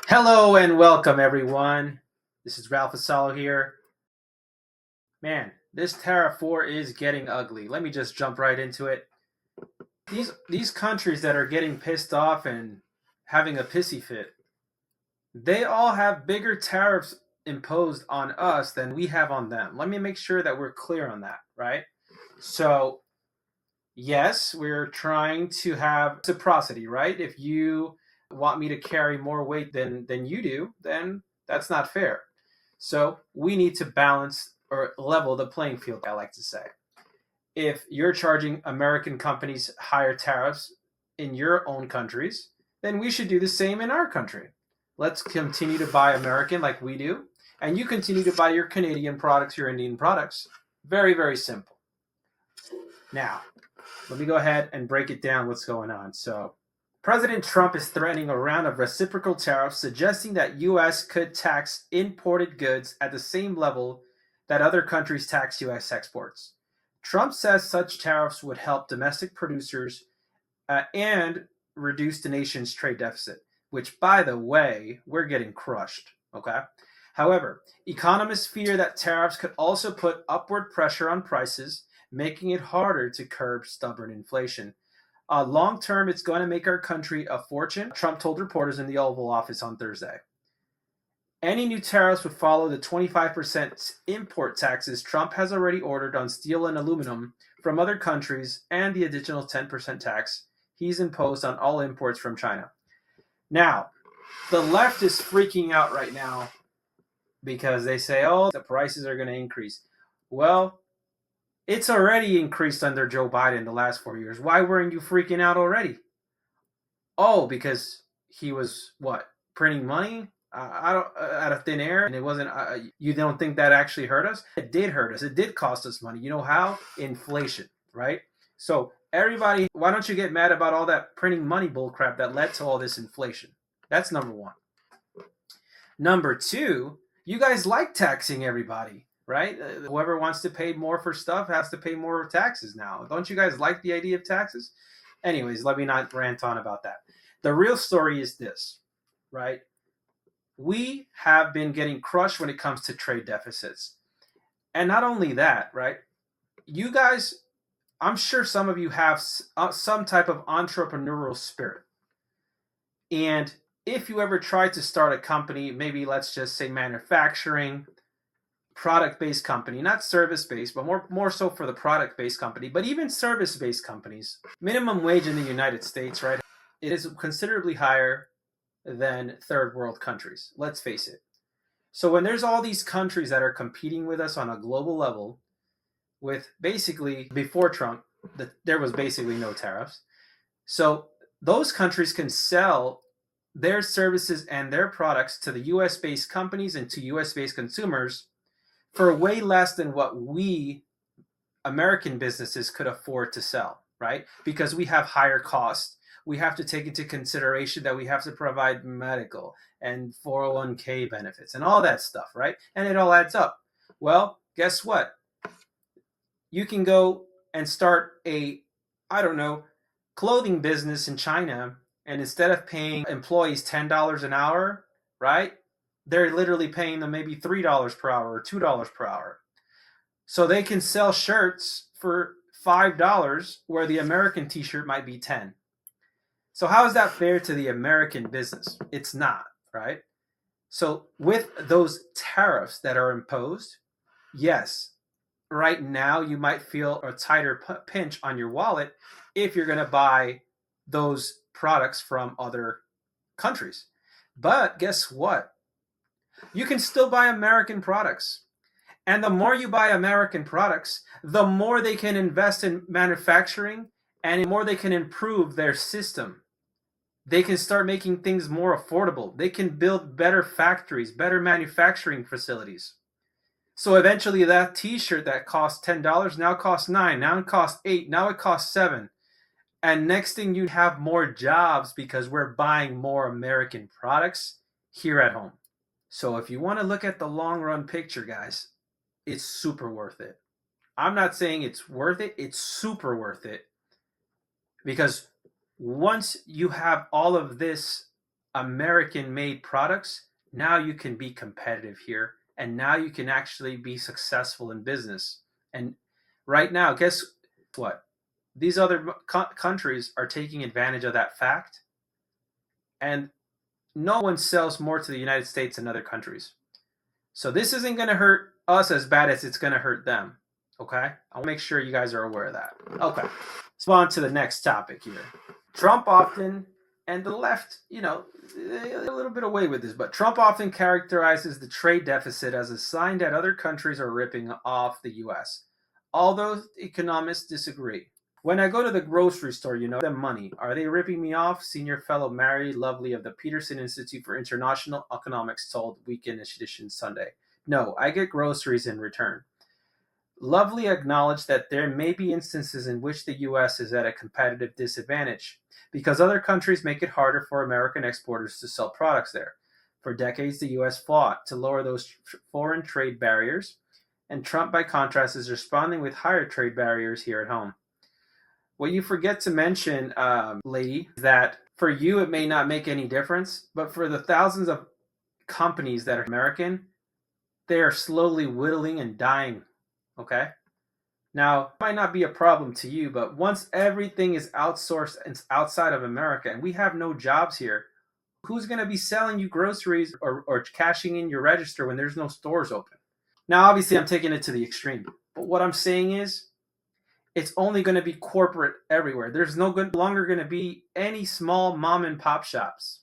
Hello and welcome, everyone. This is ralphvassallo here. Man, this tariff war is getting ugly. Let me just jump right into it. These countries that are getting pissed off and having a pissy fit, they all have bigger tariffs imposed on us than we have on them. Let me make sure that we're clear on that, right? So, yes, we're trying to have reciprocity, right? If you want me to carry more weight than you do, then that's not fair. So we need to balance or level the playing field, I like to say. If you're charging American companies higher tariffs in your own countries, then we should do the same in our country. Let's continue to buy American like we do, and you continue to buy your Canadian products, your Indian products. Very, very simple. Now, let me go ahead and break it down what's going on. So, President Trump is threatening a round of reciprocal tariffs, suggesting that US could tax imported goods at the same level that other countries tax US exports. Trump says such tariffs would help domestic producers and reduce the nation's trade deficit, which, by the way, we're getting crushed. Okay. However, economists fear that tariffs could also put upward pressure on prices, making it harder to curb stubborn inflation. Long term, it's going to make our country a fortune, Trump told reporters in the Oval Office on Thursday. Any new tariffs would follow the 25% import taxes Trump has already ordered on steel and aluminum from other countries and the additional 10% tax he's imposed on all imports from China. Now, the left is freaking out right now because they say, oh, the prices are going to increase. Well, it's already increased under Joe Biden the last 4 years. Why weren't you freaking out already? Oh, because he was what, printing money? I don't out of thin air, and it wasn't. You don't think that actually hurt us? It did hurt us. It did cost us money. You know how? Inflation, right? So everybody, why don't you get mad about all that printing money bullcrap that led to all this inflation? That's number one. Number two, you guys like taxing everybody, right? Whoever wants to pay more for stuff has to pay more taxes now. Don't you guys like the idea of taxes? Anyways, let me not rant on about that. The real story is this, right? We have been getting crushed when it comes to trade deficits. And not only that, right? You guys, I'm sure some of you have some type of entrepreneurial spirit. And if you ever try to start a company, maybe let's just say manufacturing, product-based company, not service-based, but more so for the product-based company, but even service-based companies, minimum wage in the United States, right, it is considerably higher than third world countries. Let's face it. So when there's all these countries that are competing with us on a global level, with basically before Trump, there was basically no tariffs. So those countries can sell their services and their products to the US based companies and to US based consumers for way less than what we American businesses could afford to sell, right? Because we have higher costs. We have to take into consideration that we have to provide medical and 401k benefits and all that stuff, right? And it all adds up. Well, guess what? You can go and start I don't know, clothing business in China, and instead of paying employees $10 an hour, right? They're literally paying them maybe $3 per hour or $2 per hour. So they can sell shirts for $5 where the American t-shirt might be 10. So how is that fair to the American business? It's not, right? So with those tariffs that are imposed, yes, right now you might feel a tighter pinch on your wallet if you're going to buy those products from other countries. But guess what? You can still buy American products. And the more you buy American products, the more they can invest in manufacturing and the more they can improve their system. They can start making things more affordable. They can build better factories, better manufacturing facilities. So eventually that t-shirt that cost $10 now costs 9, now it costs 8, now it costs 7. And next thing you have more jobs because we're buying more American products here at home. So if you want to look at the long run picture, guys, it's super worth it. I'm not saying it's worth it, it's super worth it. Because once you have all of this American-made products, now you can be competitive here, and now you can actually be successful in business. And right now, guess what? These other countries are taking advantage of that fact, and no one sells more to the United States than other countries. So this isn't going to hurt us as bad as it's going to hurt them. Okay? I'll make sure you guys are aware of that. Okay. Let's move on to the next topic here. Trump often, and the left, a little bit away with this, but Trump often characterizes the trade deficit as a sign that other countries are ripping off the U.S. Although economists disagree. When I go to the grocery store, them money. Are they ripping me off? Senior fellow Mary Lovely of the Peterson Institute for International Economics told Weekend Edition Sunday. No, I get groceries in return. Lovely acknowledged that there may be instances in which the U.S. is at a competitive disadvantage because other countries make it harder for American exporters to sell products there. For decades, the U.S. fought to lower those foreign trade barriers, and Trump, by contrast, is responding with higher trade barriers here at home. What you forget to mention, lady, is that for you it may not make any difference, but for the thousands of companies that are American, they are slowly whittling and dying. Okay? Now, it might not be a problem to you, but once everything is outsourced and outside of America and we have no jobs here, who's going to be selling you groceries or cashing in your register when there's no stores open? Now, obviously, I'm taking it to the extreme, but what I'm saying is it's only going to be corporate everywhere. There's no longer going to be any small mom and pop shops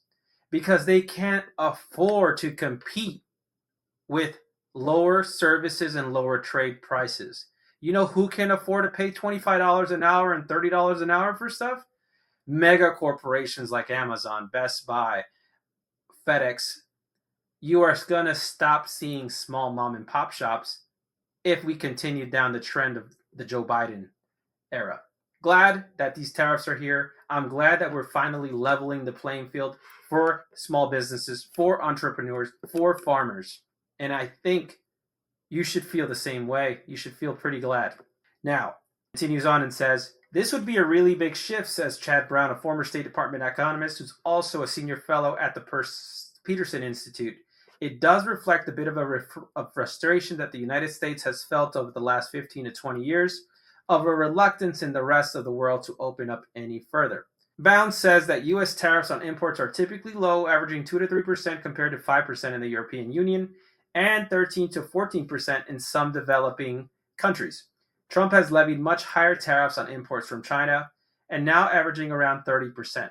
because they can't afford to compete with lower services and lower trade prices. You know who can afford to pay $25 an hour and $30 an hour for stuff? Mega corporations like Amazon, Best Buy, FedEx. You are going to stop seeing small mom and pop shops if we continue down the trend of the Joe Biden era. Glad that these tariffs are here. I'm glad that we're finally leveling the playing field for small businesses, for entrepreneurs, for farmers. And I think you should feel the same way. You should feel pretty glad. Now, continues on and says, this would be a really big shift, says Chad Brown, a former State Department economist who's also a senior fellow at the Peterson Institute. It does reflect a bit of a frustration that the United States has felt over the last 15 to 20 years of a reluctance in the rest of the world to open up any further. Bounds says that U.S. tariffs on imports are typically low, averaging 2 to 3% compared to 5% in the European Union and 13 to 14% in some developing countries. Trump has levied much higher tariffs on imports from China and now averaging around 30%.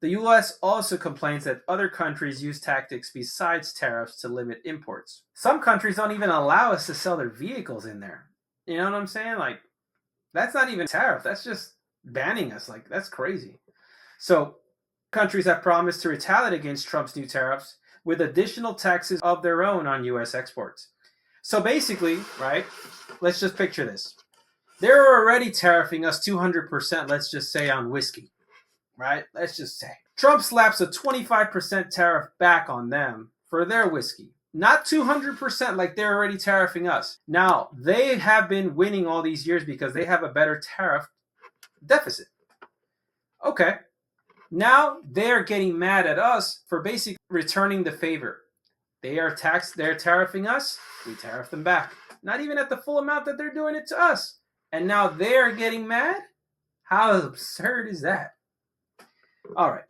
The U.S. also complains that other countries use tactics besides tariffs to limit imports. Some countries don't even allow us to sell their vehicles in there. You know what I'm saying? Like, that's not even a tariff. That's just banning us. Like, that's crazy. So countries have promised to retaliate against Trump's new tariffs with additional taxes of their own on U.S. exports. So basically, right, let's just picture this. They're already tariffing us 200%, let's just say, on whiskey, right? Let's just say. Trump slaps a 25% tariff back on them for their whiskey. Not 200% like they're already tariffing us. Now, they have been winning all these years because they have a better tariff deficit. Okay. Now they're getting mad at us for basically returning the favor. They're tariffing us, we tariff them back. Not even at the full amount that they're doing it to us. And now they're getting mad? How absurd is that? All right.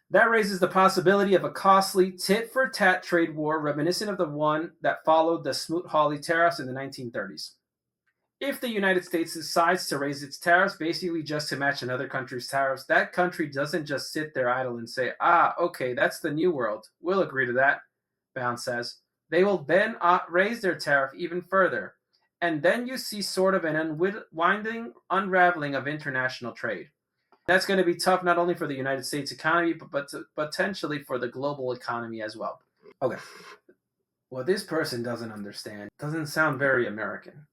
That raises the possibility of a costly tit-for-tat trade war reminiscent of the one that followed the Smoot-Hawley tariffs in the 1930s. If the United States decides to raise its tariffs basically just to match another country's tariffs, that country doesn't just sit there idle and say, okay, that's the new world. We'll agree to that, Bound says. They will then raise their tariff even further. And then you see sort of an unraveling of international trade. That's going to be tough not only for the United States economy, but potentially for the global economy as well. Okay. What this person doesn't understand doesn't sound very American.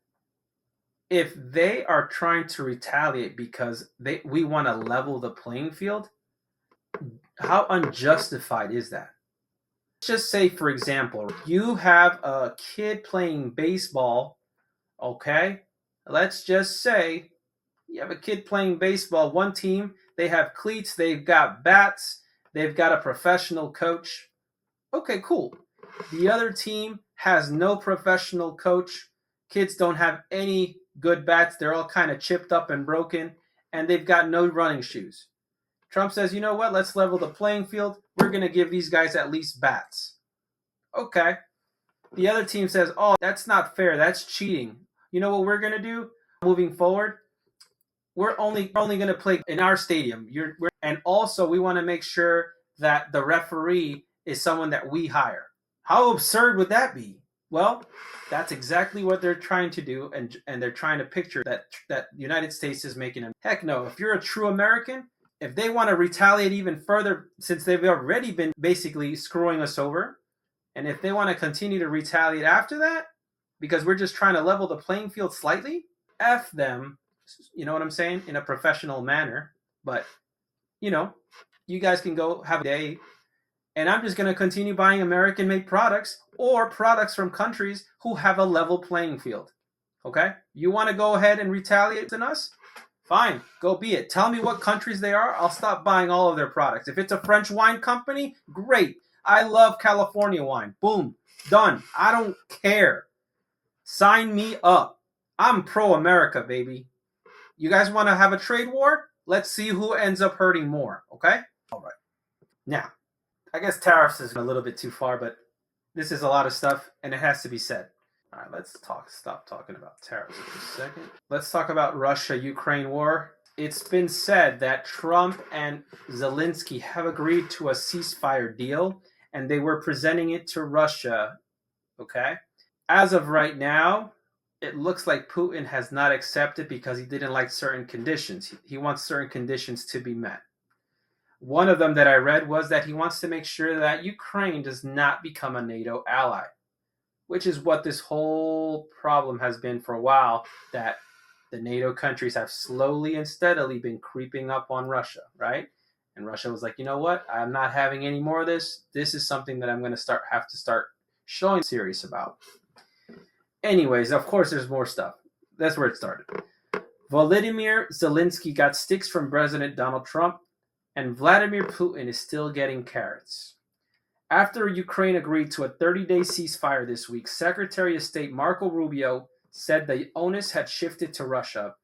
If they are trying to retaliate because we want to level the playing field, how unjustified is that? Let's just say, for example, you have a kid playing baseball, okay? Let's just say you have a kid playing baseball, one team, they have cleats, they've got bats, They've got a professional coach. Okay, cool. The other team has no professional coach. Kids don't have any good bats. They're all kind of chipped up and broken, and they've got no running shoes. Trump says, you know what? Let's level the playing field. We're going to give these guys at least bats. Okay. The other team says, oh, that's not fair. That's cheating. You know what we're going to do moving forward? We're only going to play in our stadium. And also, we want to make sure that the referee is someone that we hire. How absurd would that be? Well, that's exactly what they're trying to do, and they're trying to picture that the United States is making them. Heck no, if you're a true American, if they want to retaliate even further, since they've already been basically screwing us over, and if they want to continue to retaliate after that, because we're just trying to level the playing field slightly, F them, you know what I'm saying, in a professional manner. But, you guys can go have a day, and I'm just going to continue buying American-made products or products from countries who have a level playing field. Okay? You want to go ahead and retaliate on us? Fine, go be it. Tell me what countries they are. I'll stop buying all of their products. If it's a French wine company, great. I love California wine. Boom. Done. I don't care. Sign me up. I'm pro-America, baby. You guys want to have a trade war? Let's see who ends up hurting more, okay? All right. Now, I guess tariffs is a little bit too far, but this is a lot of stuff, and it has to be said. All right, let's stop talking about tariffs for a second. Let's talk about Russia-Ukraine war. It's been said that Trump and Zelensky have agreed to a ceasefire deal, and they were presenting it to Russia, okay? As of right now, it looks like Putin has not accepted because he didn't like certain conditions. He wants certain conditions to be met. One of them that I read was that he wants to make sure that Ukraine does not become a NATO ally, which is what this whole problem has been for a while, that the NATO countries have slowly and steadily been creeping up on Russia, right? And Russia was like, you know what? I'm not having any more of this. This is something that I'm going to have to start showing serious about. Anyways, of course, there's more stuff. That's where it started. Volodymyr Zelensky got sticks from President Donald Trump, and Vladimir Putin is still getting carrots. After Ukraine agreed to a 30-day ceasefire this week, Secretary of State Marco Rubio said the onus had shifted to Russia.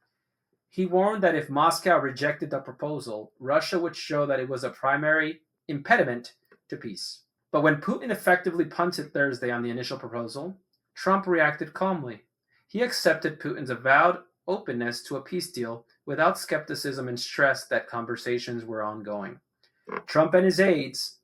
He warned that if Moscow rejected the proposal, Russia would show that it was a primary impediment to peace. But when Putin effectively punted Thursday on the initial proposal, Trump reacted calmly. He accepted Putin's avowed openness to a peace deal without skepticism and stressed that conversations were ongoing. Trump and his aides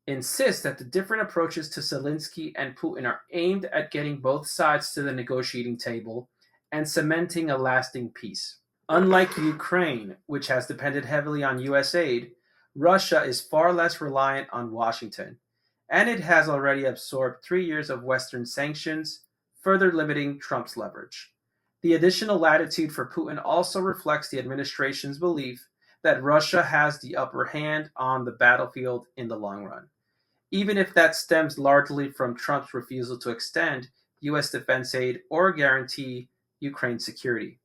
insist that the different approaches to Zelensky and Putin are aimed at getting both sides to the negotiating table and cementing a lasting peace. Unlike Ukraine, which has depended heavily on U.S. aid, Russia is far less reliant on Washington, and it has already absorbed 3 years of Western sanctions, further limiting Trump's leverage. The additional latitude for Putin also reflects the administration's belief that Russia has the upper hand on the battlefield in the long run, even if that stems largely from Trump's refusal to extend U.S. defense aid or guarantee Ukraine's security.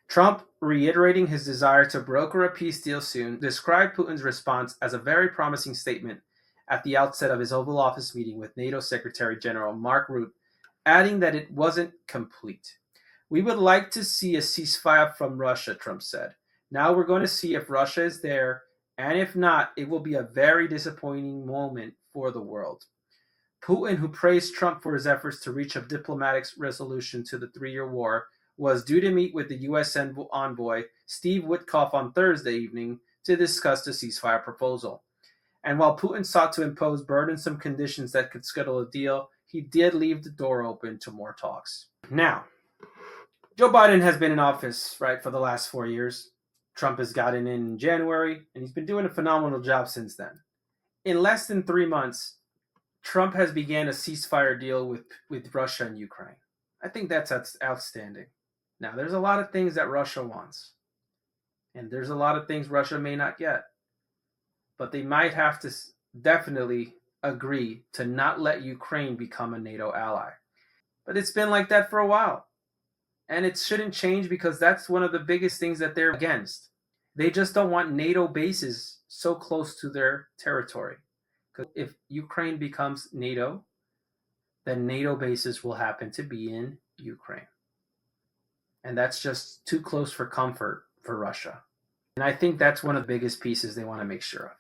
Trump, reiterating his desire to broker a peace deal soon, described Putin's response as a very promising statement at the outset of his Oval Office meeting with NATO Secretary General Mark Rutte, adding that it wasn't complete. We would like to see a ceasefire from Russia, Trump said. Now we're going to see if Russia is there, and if not, it will be a very disappointing moment for the world. Putin, who praised Trump for his efforts to reach a diplomatic resolution to the 3-year war, was due to meet with the U.S. envoy Steve Witkoff on Thursday evening to discuss the ceasefire proposal. And while Putin sought to impose burdensome conditions that could scuttle a deal, he did leave the door open to more talks. Now, Joe Biden has been in office, right, for the last 4 years. Trump has gotten in January, and he's been doing a phenomenal job since then. In less than 3 months, Trump has began a ceasefire deal with Russia and Ukraine. I think that's outstanding. Now, there's a lot of things that Russia wants, and there's a lot of things Russia may not get. But they might have to definitely agree to not let Ukraine become a NATO ally. But it's been like that for a while. And it shouldn't change because that's one of the biggest things that they're against. They just don't want NATO bases so close to their territory. Because if Ukraine becomes NATO, then NATO bases will happen to be in Ukraine. And that's just too close for comfort for Russia. And I think that's one of the biggest pieces they want to make sure of,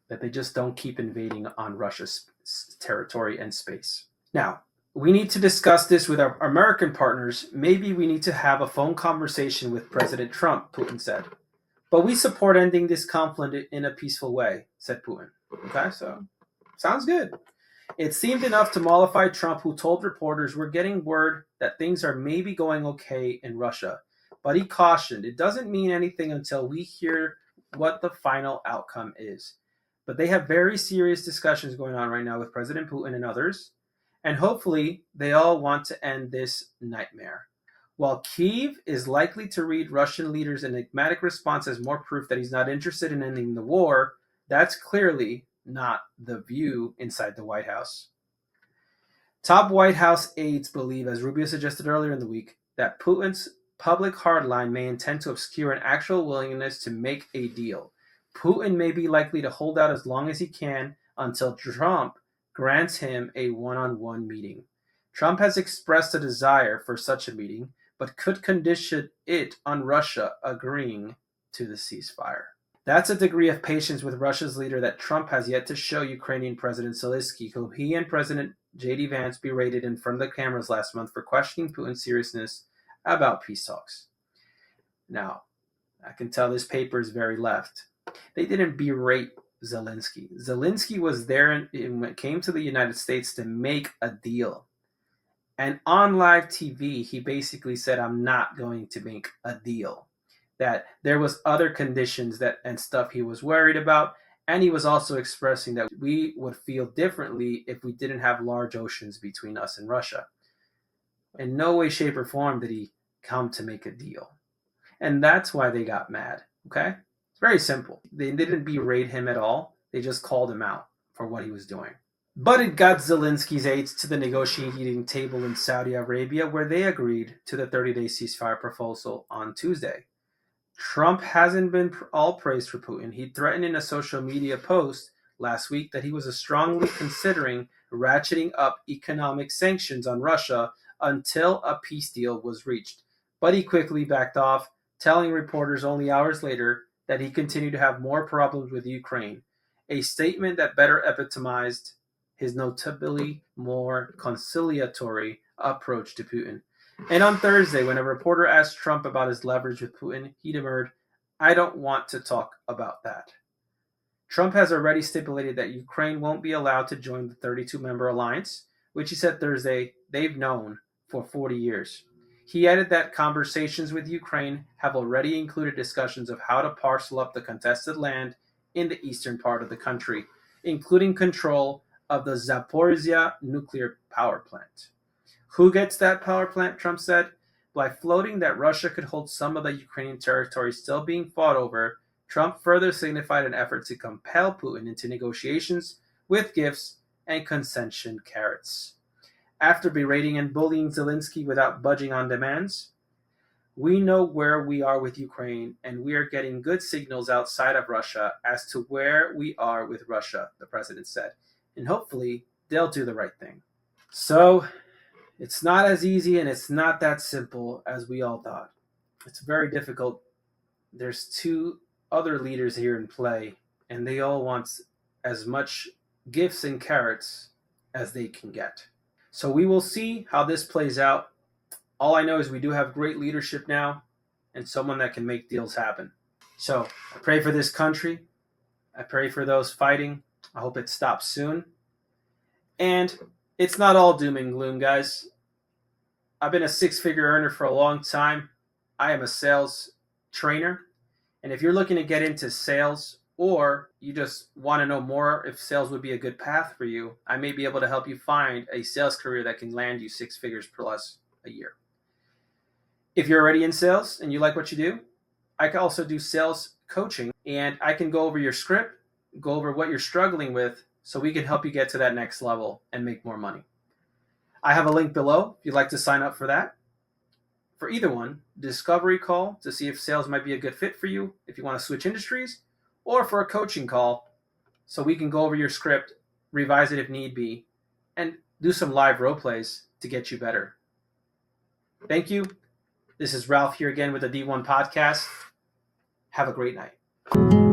that they just don't keep invading on Russia's territory and space. Now, we need to discuss this with our American partners. Maybe we need to have a phone conversation with President Trump, Putin said. But we support ending this conflict in a peaceful way, said Putin. Okay, so sounds good. It seemed enough to mollify Trump, who told reporters, "We're getting word that things are maybe going okay in Russia." But he cautioned, "It doesn't mean anything until we hear what the final outcome is." But they have very serious discussions going on right now with President Putin and others, and hopefully they all want to end this nightmare. While Kyiv is likely to read Russian leaders' enigmatic response as more proof that he's not interested in ending the war, that's clearly not the view inside the White House. Top White House aides believe, as Rubio suggested earlier in the week, that Putin's public hardline may intend to obscure an actual willingness to make a deal. Putin may be likely to hold out as long as he can until Trump grants him a one-on-one meeting. Trump has expressed a desire for such a meeting, but could condition it on Russia agreeing to the ceasefire. That's a degree of patience with Russia's leader that Trump has yet to show Ukrainian President Zelensky, who he and President J.D. Vance berated in front of the cameras last month for questioning Putin's seriousness about peace talks. Now, I can tell this paper is very left. They didn't berate Zelensky. Zelensky was there when it came to the United States to make a deal. And on live TV, he basically said, "I'm not going to make a deal." That there was other conditions and stuff he was worried about. And he was also expressing that we would feel differently if we didn't have large oceans between us and Russia. In no way, shape, or form did he come to make a deal. And that's why they got mad, okay? It's very simple. They didn't berate him at all. They just called him out for what he was doing. But it got Zelensky's aides to the negotiating table in Saudi Arabia, where they agreed to the 30-day ceasefire proposal on Tuesday. Trump hasn't been all praised for Putin. He threatened in a social media post last week that he was strongly considering ratcheting up economic sanctions on Russia until a peace deal was reached. But he quickly backed off, telling reporters only hours later that he continued to have more problems with Ukraine, a statement that better epitomized his notably more conciliatory approach to Putin. And on Thursday, when a reporter asked Trump about his leverage with Putin, he demurred, "I don't want to talk about that." Trump has already stipulated that Ukraine won't be allowed to join the 32-member alliance, which he said Thursday they've known for 40 years. He added that conversations with Ukraine have already included discussions of how to parcel up the contested land in the eastern part of the country, including control of the Zaporizhzhia nuclear power plant. Who gets that power plant, Trump said? By floating that Russia could hold some of the Ukrainian territory still being fought over, Trump further signified an effort to compel Putin into negotiations with gifts and concession carrots. After berating and bullying Zelensky without budging on demands, "We know where we are with Ukraine, and we are getting good signals outside of Russia as to where we are with Russia," the president said. And hopefully, they'll do the right thing. So, it's not as easy and it's not that simple as we all thought. It's very difficult. There's two other leaders here in play, and they all want as much gifts and carrots as they can get. So we will see how this plays out. All I know is we do have great leadership now and someone that can make deals happen. So I pray for this country. I pray for those fighting. I hope it stops soon. And it's not all doom and gloom, guys. I've been a six-figure earner for a long time. I am a sales trainer. And if you're looking to get into sales, or you just want to know more if sales would be a good path for you, I may be able to help you find a sales career that can land you 6 figures plus a year. If you're already in sales and you like what you do, I can also do sales coaching, and I can go over your script, go over what you're struggling with, so we can help you get to that next level and make more money. I have a link below if you'd like to sign up for that. For either one, discovery call to see if sales might be a good fit for you if you want to switch industries, or for a coaching call so we can go over your script, revise it if need be, and do some live role plays to get you better. Thank you. This is Ralph here again with the D1 Podcast. Have a great night.